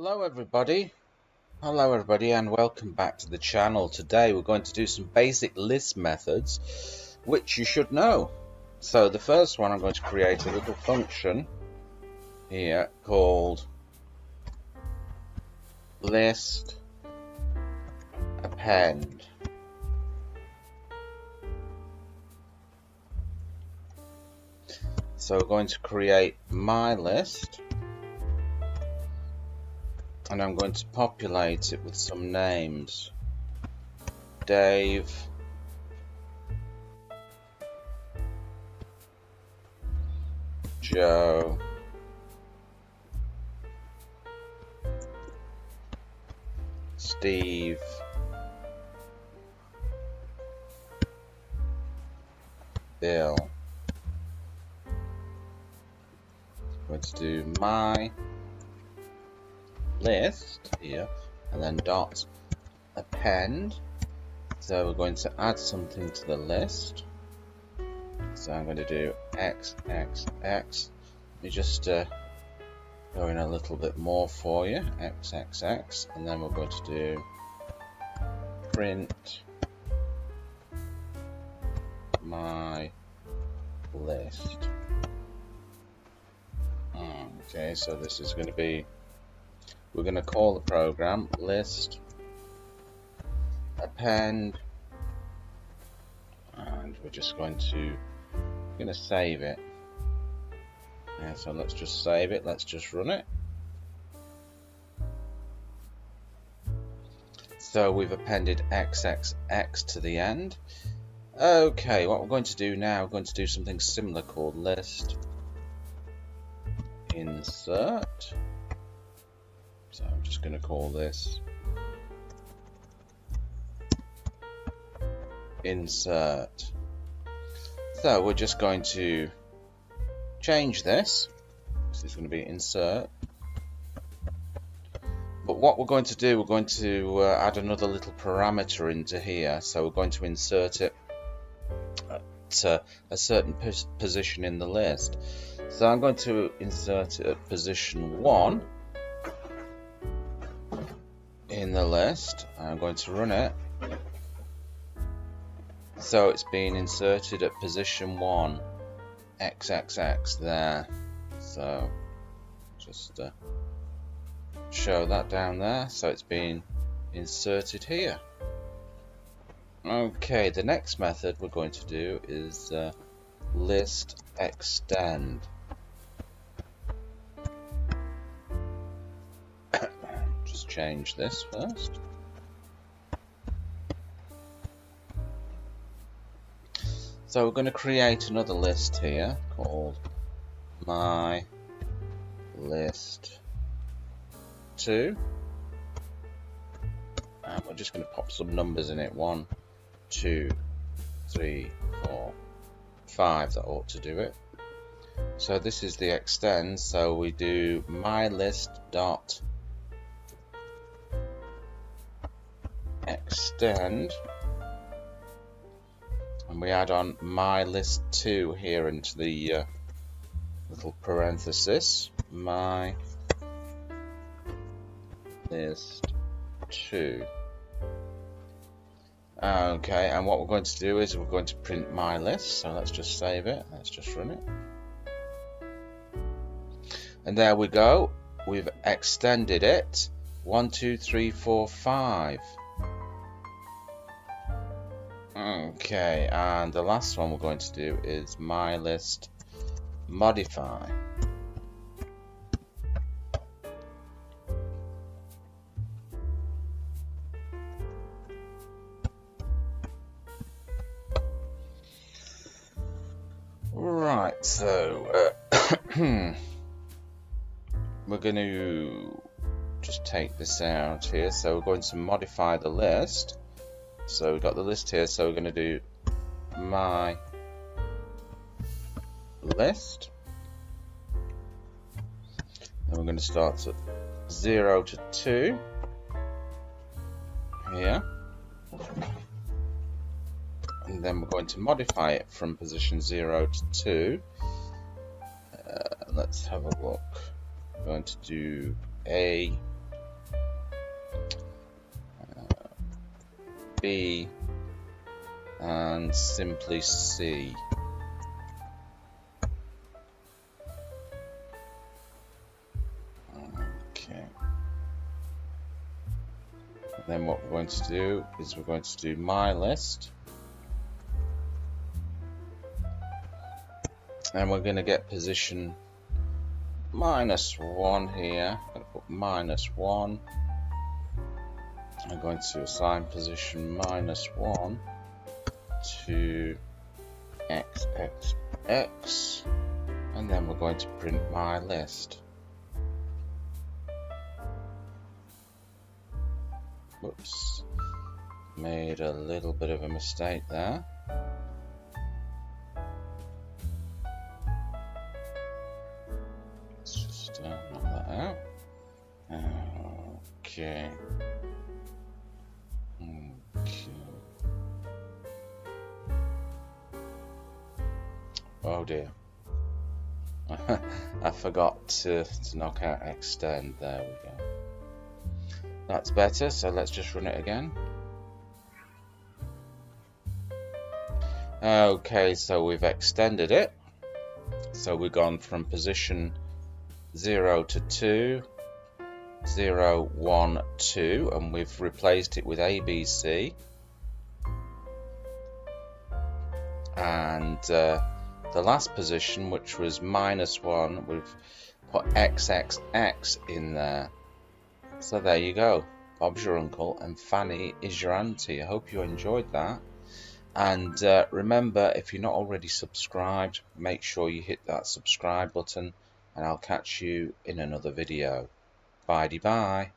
Hello everybody and welcome back to the channel. Today we're going to do some basic list methods which you should know. So the first one, I'm going to create a little function here called list append. So we're going to create my list and I'm going to populate it with some names. Dave, Joe, Steve, Bill. I'm going to do my list here and then dot append. So we're going to add something to the list. So I'm going to do x. Let me just go in a little bit more for you. X, and then we're going to do print my list. Okay, so this is going to be, we're going to call the program list append, and we're just going to save it. Yeah, so let's just save it. Let's just run it. So we've appended XXX to the end. Okay, what we're going to do now, we're going to do something similar called list insert. So I'm just going to call this insert. So we're just going to change this. This is going to be insert. But what we're going to do, we're going to add another little parameter into here. So we're going to insert it at a certain position in the list. So I'm going to insert it at position 1 in the list. I'm going to run it. So it's been inserted at position 1, XXX there. So just show that down there. So it's been inserted here. Okay, the next method we're going to do is list extend. Just change this first. So we're going to create another list here called my list 2, and we're just going to pop some numbers in it. 1, 2, 3, 4, 5. That ought to do it. So this is the extend. So we do my list dot extend. And we add on my list 2 here into the little parenthesis. My list 2. Okay, and what we're going to do is we're going to print my list. So let's just save it. Let's just run it. And there we go. We've extended it. 1, 2, 3, 4, 5. Okay, and the last one we're going to do is my list modify. Right, so we're going to just take this out here. So we're going to modify the list. So we've got the list here, so we're going to do my list. And we're going to start at 0 to 2 here. And then we're going to modify it from position 0 to 2. Let's have a look. We're going to do A B and simply C. Okay. And then what we're going to do is we're going to do my list. And we're going to get position -1 here. I'm going to put -1. I'm going to assign position -1 to XXX, and then we're going to print my list. Whoops, made a little bit of a mistake there. Let's just knock that out. Okay. Oh dear. I forgot to knock out extend. There we go. That's better, so let's just run it again. Okay, so we've extended it. So we've gone from position 0 to 2, 0, 1, 2, and we've replaced it with ABC. And the last position, which was -1, we've put XXX in there. So there you go. Bob's your uncle and Fanny is your auntie. I hope you enjoyed that. And remember, if you're not already subscribed, make sure you hit that subscribe button, and I'll catch you in another video. Bye-bye.